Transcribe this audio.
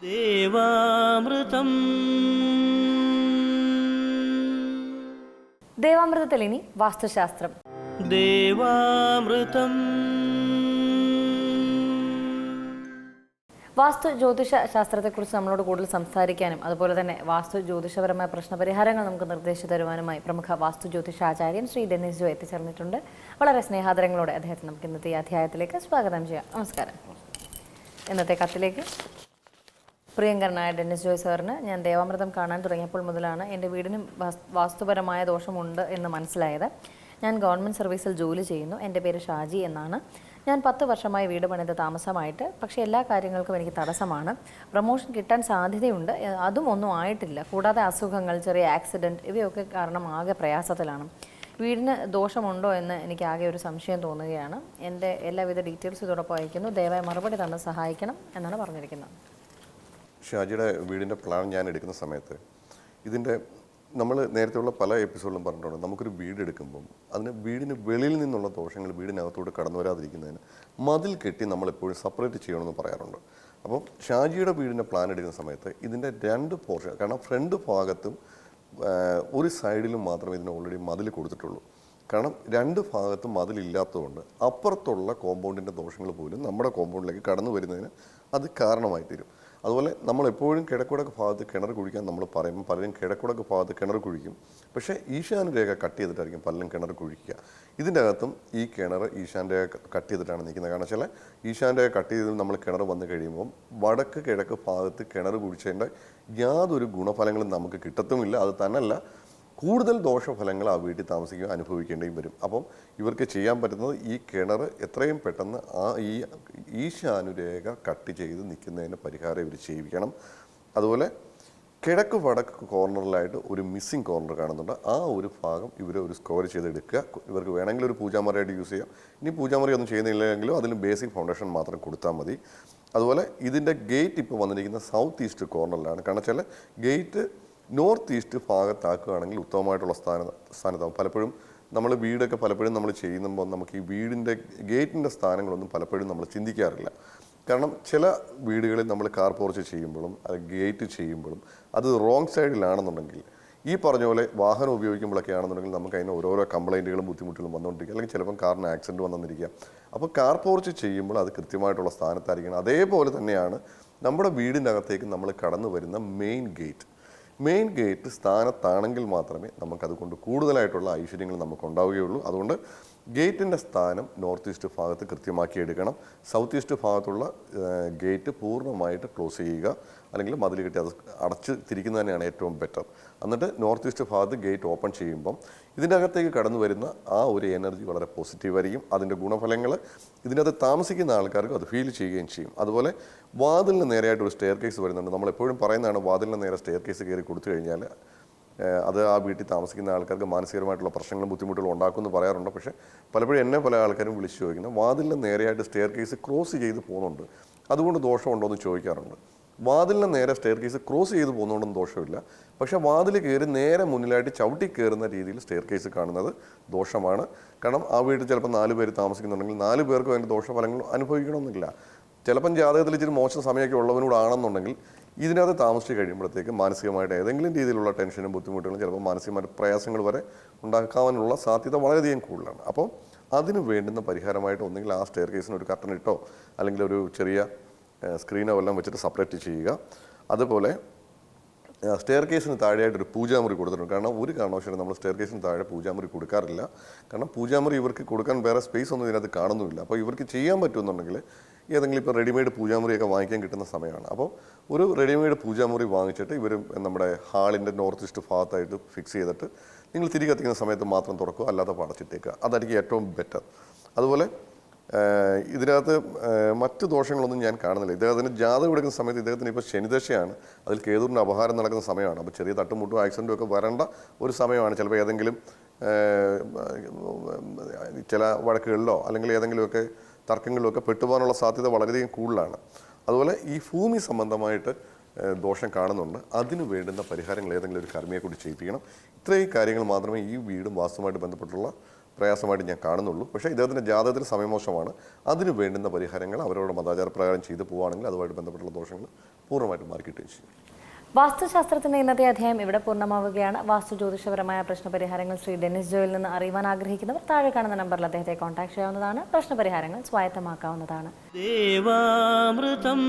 ദേവാമൃതം ദേവാമൃതത്തിൽ ഇനി വാസ്തുശാസ്ത്രം. ദേവാമൃതം വാസ്തു ജ്യോതിഷ ശാസ്ത്രത്തെക്കുറിച്ച് നമ്മളോട് കൂടുതൽ സംസാരിക്കാനും അതുപോലെ തന്നെ വാസ്തു ജ്യോതിഷപരമായ പ്രശ്നപരിഹാരങ്ങൾ നമുക്ക് നിർദ്ദേശിച്ചു തരുവാനുമായി പ്രമുഖ വാസ്തു ജ്യോതിഷാചാര്യൻ ശ്രീ ഡെന്നിസ് ജോ എത്തിച്ചേർന്നിട്ടുണ്ട്. വളരെ സ്നേഹാദരങ്ങളോടെ അദ്ദേഹത്തെ നമുക്ക് ഇന്നത്തെ ഈ അധ്യായത്തിലേക്ക് സ്വാഗതം ചെയ്യാം. നമസ്കാരം. ഇന്നത്തെ കത്തിലേക്ക് പ്രിയങ്കരനായ ഡെന്നിസ് ജോയ് സാറിന് ഞാൻ ദേവാമൃതം കാണാൻ തുടങ്ങിയപ്പോൾ മുതലാണ് എൻ്റെ വീടിന് വാസ്തുപരമായ ദോഷമുണ്ട് എന്ന് മനസ്സിലായത്. ഞാൻ ഗവൺമെൻറ് സർവീസിൽ ജോലി ചെയ്യുന്നു. എൻ്റെ പേര് ഷാജി എന്നാണ്. ഞാൻ 10 വർഷമായി വീട് പണിത് താമസമായിട്ട്. പക്ഷേ എല്ലാ കാര്യങ്ങൾക്കും എനിക്ക് തടസ്സമാണ്. പ്രൊമോഷൻ കിട്ടാൻ സാധ്യതയുണ്ട്, അതും ഒന്നും ആയിട്ടില്ല. കൂടാതെ അസുഖങ്ങൾ, ചെറിയ ആക്സിഡൻറ്റ് ഇവയൊക്കെ കാരണം ആകെ പ്രയാസത്തിലാണ്. വീടിന് ദോഷമുണ്ടോ എന്ന് എനിക്ക് ആകെ ഒരു സംശയം തോന്നുകയാണ്. എൻ്റെ എല്ലാവിധ ഡീറ്റെയിൽസ് ഇതോടൊപ്പം അയക്കുന്നു. ദയവായി മറുപടി തന്ന് സഹായിക്കണം എന്നാണ് പറഞ്ഞിരിക്കുന്നത്. ഷാജിയുടെ വീടിൻ്റെ പ്ലാൻ ഞാൻ എടുക്കുന്ന സമയത്ത് ഇതിൻ്റെ നമ്മൾ നേരത്തെയുള്ള പല എപ്പിസോഡിലും പറഞ്ഞിട്ടുണ്ട്, നമുക്കൊരു വീട് എടുക്കുമ്പം അതിന് വീടിന് വെളിയിൽ നിന്നുള്ള ദോഷങ്ങൾ വീടിനകത്തോട്ട് കടന്നു വരാതിരിക്കുന്നതിന് മതിൽ കെട്ടി നമ്മളെപ്പോഴും സെപ്പറേറ്റ് ചെയ്യണമെന്ന് പറയാറുണ്ട്. അപ്പം ഷാജിയുടെ വീടിൻ്റെ പ്ലാൻ എടുക്കുന്ന സമയത്ത് ഇതിൻ്റെ 2 പോർഷൻ, കാരണം ഫ്രണ്ട് ഭാഗത്തും ഒരു സൈഡിലും മാത്രമേ ഇതിന് ഓൾറെഡി മതിൽ കൊടുത്തിട്ടുള്ളൂ. കാരണം 2 ഭാഗത്തും മതിലില്ലാത്തതുകൊണ്ട് അപ്പുറത്തുള്ള കോമ്പൗണ്ടിൻ്റെ ദോഷങ്ങൾ പോലും നമ്മുടെ കോമ്പൗണ്ടിലേക്ക് കടന്നു വരുന്നതിന് അത് കാരണമായി തീരും. അതുപോലെ നമ്മളെപ്പോഴും കിഴക്കുടക്ക് ഭാഗത്ത് കിണർ കുഴിക്കാൻ നമ്മൾ പറയുമ്പോൾ പലരും കിഴക്കുടക്ക് ഭാഗത്ത് കിണർ കുഴിക്കും. പക്ഷേ ഈശാനരേഖ കട്ട് ചെയ്തിട്ടായിരിക്കും പലരും കിണർ കുഴിക്കുക. ഇതിൻ്റെ അകത്തും ഈ കിണർ ഈശാനരേഖ കട്ട് ചെയ്തിട്ടാണ് നിൽക്കുന്നത്. കാരണം വെച്ചാൽ ഈശാനരേഖ കട്ട് ചെയ്ത് നമ്മൾ കിണർ വന്നു കഴിയുമ്പം വടക്ക് കിഴക്ക് ഭാഗത്ത് കിണർ കുഴിച്ചതിൻ്റെ യാതൊരു ഗുണഫലങ്ങളും നമുക്ക് കിട്ടത്തുമില്ല. അത് തന്നെയല്ല, കൂടുതൽ ദോഷഫലങ്ങൾ ആ വീട്ടിൽ താമസിക്കുക അനുഭവിക്കേണ്ടിയും വരും. അപ്പം ഇവർക്ക് ചെയ്യാൻ പറ്റുന്നത് ഈ കിണർ എത്രയും പെട്ടെന്ന് ഈ ഈശാനുരേഖ കട്ട് ചെയ്ത് നിൽക്കുന്നതിന് പരിഹാരം ഇവർ ചെയ്യിക്കണം. അതുപോലെ കിഴക്ക് വടക്ക് കോർണറിലായിട്ട് ഒരു മിസ്സിങ് കോർണർ കാണുന്നുണ്ട്. ആ ഒരു ഭാഗം ഇവർ ഒരു സ്കോർ ചെയ്തെടുക്കുക. ഇവർക്ക് വേണമെങ്കിൽ ഒരു പൂജാമുറിയായിട്ട് യൂസ് ചെയ്യാം. ഇനി പൂജാമുറി ഒന്നും ചെയ്യുന്നില്ലെങ്കിലും അതിൽ ബേസിക് ഫൗണ്ടേഷൻ മാത്രം കൊടുത്താൽ മതി. അതുപോലെ ഇതിൻ്റെ ഗേറ്റ് ഇപ്പോൾ വന്നിരിക്കുന്ന സൗത്ത് ഈസ്റ്റ് കോർണറിലാണ്. കാരണം വെച്ചാൽ ഗേറ്റ് നോർത്ത് ഈസ്റ്റ് ഭാഗത്താക്കുകയാണെങ്കിൽ ഉത്തമമായിട്ടുള്ള സ്ഥാനത്താകും. പലപ്പോഴും നമ്മൾ വീടൊക്കെ പലപ്പോഴും നമ്മൾ ചെയ്യുമ്പോൾ നമുക്ക് ഈ വീടിൻ്റെ ഗേറ്റിൻ്റെ സ്ഥാനങ്ങളൊന്നും പലപ്പോഴും നമ്മൾ ചിന്തിക്കാറില്ല. കാരണം ചില വീടുകളിൽ നമ്മൾ കാർ പോർച്ച് ചെയ്യുമ്പോഴും അത് ഗേറ്റ് ചെയ്യുമ്പോഴും അത് റോങ് സൈഡിലാണെന്നുണ്ടെങ്കിൽ ഈ പറഞ്ഞ പോലെ വാഹനം ഉപയോഗിക്കുമ്പോഴൊക്കെ ആണെന്നുണ്ടെങ്കിൽ നമുക്ക് അതിന് ഓരോരോ കംപ്ലൈൻറ്റുകളും ബുദ്ധിമുട്ടുകളും വന്നുകൊണ്ടിരിക്കുക, അല്ലെങ്കിൽ ചിലപ്പം കാറിന് ആക്സിഡൻറ്റ് വന്നിരിക്കുക. അപ്പോൾ കാർ പോർച്ച് ചെയ്യുമ്പോൾ അത് കൃത്യമായിട്ടുള്ള സ്ഥാനത്തായിരിക്കണം. അതേപോലെ തന്നെയാണ് നമ്മുടെ വീടിൻ്റെ അകത്തേക്ക് നമ്മൾ കടന്നു വരുന്ന മെയിൻ ഗേറ്റ് സ്ഥാനത്താണെങ്കിൽ മാത്രമേ നമുക്കതുകൊണ്ട് കൂടുതലായിട്ടുള്ള ഐശ്വര്യങ്ങൾ നമുക്ക് ഉണ്ടാവുകയുള്ളൂ. അതുകൊണ്ട് ഗേറ്റിൻ്റെ സ്ഥാനം നോർത്ത് ഈസ്റ്റ് ഭാഗത്ത് കൃത്യമാക്കി എടുക്കണം. സൗത്ത് ഈസ്റ്റ് ഭാഗത്തുള്ള ഗേറ്റ് പൂർണ്ണമായിട്ട് ക്ലോസ് ചെയ്യുക, അല്ലെങ്കിൽ മതിൽ കെട്ടി അത് അടച്ച് തിരിക്കുന്നത് തന്നെയാണ് ഏറ്റവും ബെറ്റർ. എന്നിട്ട് നോർത്ത് ഈസ്റ്റ് ഭാഗത്ത് ഗേറ്റ് ഓപ്പൺ ചെയ്യുമ്പം ഇതിൻ്റെ അകത്തേക്ക് കടന്നു വരുന്ന ആ ഒരു എനർജി വളരെ പോസിറ്റീവായിരിക്കും. അതിൻ്റെ ഗുണഫലങ്ങൾ ഇതിനകത്ത് താമസിക്കുന്ന ആൾക്കാർക്ക് അത് ഫീൽ ചെയ്യുകയും ചെയ്യും. അതുപോലെ വാതിലിന് നേരെയായിട്ട് ഒരു സ്റ്റെയർ കേസ് വരുന്നുണ്ട്. നമ്മളെപ്പോഴും പറയുന്നതാണ്, വാതിലിന് നേരെ സ്റ്റെയർ കേസ് കയറി കൊടുത്തു കഴിഞ്ഞാൽ അത് ആ വീട്ടിൽ താമസിക്കുന്ന ആൾക്കാർക്ക് മാനസികമായിട്ടുള്ള പ്രശ്നങ്ങളും ബുദ്ധിമുട്ടുകളും ഉണ്ടാക്കുമെന്ന് പറയാറുണ്ട്. പക്ഷേ പലപ്പോഴും എന്നെ പല ആൾക്കാരും വിളിച്ച് ചോദിക്കുന്നത്, വാതിലിന് നേരെയായിട്ട് സ്റ്റെയർ കേസ് ക്രോസ് ചെയ്ത് പോകുന്നുണ്ട്, അതുകൊണ്ട് ദോഷമുണ്ടോ എന്ന് ചോദിക്കാറുണ്ട്. വാതിലിന് നേരെ സ്റ്റെയർ കേസ് ക്രോസ് ചെയ്ത് പോകുന്നതുകൊണ്ടൊന്നും ദോഷമില്ല. പക്ഷേ വാതിൽ കയറി നേരെ മുന്നിലായിട്ട് ചവിട്ടി കയറുന്ന രീതിയിൽ സ്റ്റെയർ കേസ് കാണുന്നത് ദോഷമാണ്. കാരണം ആ വീട്ടിൽ ചിലപ്പോൾ 4 പേര് താമസിക്കുന്നുണ്ടെങ്കിൽ 4 പേർക്കും അതിൻ്റെ ദോഷഫലങ്ങൾ അനുഭവിക്കണമെന്നില്ല. ചിലപ്പം ജാതകത്തിൽ ഇച്ചിരി മോശം സമയമൊക്കെ ഉള്ളവനോടാണെന്നുണ്ടെങ്കിൽ ഇതിനകത്ത് താമസിച്ച് കഴിയുമ്പോഴത്തേക്ക് മാനസികമായിട്ട് ഏതെങ്കിലും രീതിയിലുള്ള ടെൻഷനും ബുദ്ധിമുട്ടുകളും ചിലപ്പോൾ മാനസികമായിട്ട് പ്രയാസങ്ങൾ വരെ ഉണ്ടാക്കാനുള്ള സാധ്യത വളരെയധികം കൂടുതലാണ്. അപ്പോൾ അതിന് വേണ്ടുന്ന പരിഹാരമായിട്ട് ഒന്നുകിൽ ആ സ്റ്റെയർ കേസിന് ഒരു കർട്ടൻ ഇട്ടോ അല്ലെങ്കിൽ ഒരു ചെറിയ സ്ക്രീനോ എല്ലാം വെച്ചിട്ട് സെപ്പറേറ്റ് ചെയ്യുക. അതുപോലെ സ്റ്റെയർ കേസിന് താഴെയായിട്ടൊരു പൂജാമുറി കൊടുത്തിട്ടുണ്ട്. കാരണം ഒരു കാരണവശാലും നമ്മൾ സ്റ്റെയർ കേസിന് താഴെ പൂജാമുറി കൊടുക്കാറില്ല. കാരണം പൂജാമുറി ഇവർക്ക് കൊടുക്കാൻ വേറെ സ്പേസ് ഒന്നും ഇതിനകത്ത് കാണുന്നുമില്ല. അപ്പോൾ ഇവർക്ക് ചെയ്യാൻ പറ്റുമെന്നുണ്ടെങ്കിൽ ഏതെങ്കിലും ഇപ്പോൾ റെഡിമെയ്ഡ് പൂജാമുറിയൊക്കെ വാങ്ങിക്കാൻ കിട്ടുന്ന സമയമാണ്. അപ്പോൾ ഒരു റെഡിമെയ്ഡ് പൂജാമുറി വാങ്ങിച്ചിട്ട് ഇവർ നമ്മുടെ ഹാളിൻ്റെ നോർത്ത് ഈസ്റ്റ് ഭാഗത്തായിട്ട് ഫിക്സ് ചെയ്തിട്ട് നിങ്ങൾ തിരികെ എത്തിക്കുന്ന സമയത്ത് മാത്രം തുറക്കുക, അല്ലാതെ അടച്ചിട്ടേക്കുക. അതായിരിക്കും ഏറ്റവും ബെറ്റർ. അതുപോലെ ഇതിനകത്ത് മറ്റ് ദോഷങ്ങളൊന്നും ഞാൻ കാണുന്നില്ല. ഇദ്ദേഹത്തിന് ജാതകം എടുക്കുന്ന സമയത്ത് ഇദ്ദേഹത്തിന് ഇപ്പോൾ ശനിദശയാണ്, അതിൽ കേതുവിൻ്റെ അപഹാരം നടക്കുന്ന സമയമാണ്. അപ്പോൾ ചെറിയ തട്ടുമുട്ടും ആക്സിഡൻറ്റും ഒക്കെ വരേണ്ട ഒരു സമയമാണ്. ചിലപ്പോൾ ഏതെങ്കിലും ചില വഴക്കുകളിലോ അല്ലെങ്കിൽ ഏതെങ്കിലുമൊക്കെ തർക്കങ്ങളിലൊക്കെ പെട്ടുപോകാനുള്ള സാധ്യത വളരെയധികം കൂടുതലാണ്. അതുപോലെ ഈ ഭൂമി സംബന്ധമായിട്ട് ദോഷം കാണുന്നുണ്ട്. അതിന് വേണ്ടുന്ന പരിഹാരങ്ങൾ ഏതെങ്കിലും ഒരു കർമ്മിയെ കൂടി ചെയ്യിപ്പിക്കണം. ഇത്രയും കാര്യങ്ങൾ മാത്രമേ ഈ വീടും വാസ്തുവുമായിട്ട് ബന്ധപ്പെട്ടുള്ള പ്രയാസമായിട്ട് ഞാൻ കാണുന്നുള്ളൂ. പക്ഷേ ഇദ്ദേഹത്തിൻ്റെ ജാതകത്തിൽ സമയമോശമാണ്. അതിന് വേണ്ടുന്ന പരിഹാരങ്ങൾ അവരോട് മതാചാരപ്രകാരം ചെയ്തു പോവുകയാണെങ്കിൽ അതുമായിട്ട് ബന്ധപ്പെട്ടുള്ള ദോഷങ്ങൾ പൂർണ്ണമായിട്ടും മാറിക്കിട്ടുകയും ചെയ്യും. വാസ്തുശാസ്ത്രത്തിന്റെ ഇന്നത്തെ അധ്യായം ഇവിടെ പൂർണ്ണമാവുകയാണ്. വാസ്തു ജ്യോതിഷപരമായ പ്രശ്നപരിഹാരങ്ങൾ ശ്രീ ഡെന്നിസ് ജോയിൽ നിന്ന് അറിയുവാൻ ആഗ്രഹിക്കുന്നവർ താഴെ കാണുന്ന നമ്പറിൽ അദ്ദേഹത്തെ കോൺടാക്ട് ചെയ്യാവുന്നതാണ്. പ്രശ്നപരിഹാരങ്ങൾ സ്വായത്തമാക്കാവുന്നതാണ്. ദേവാമൃതം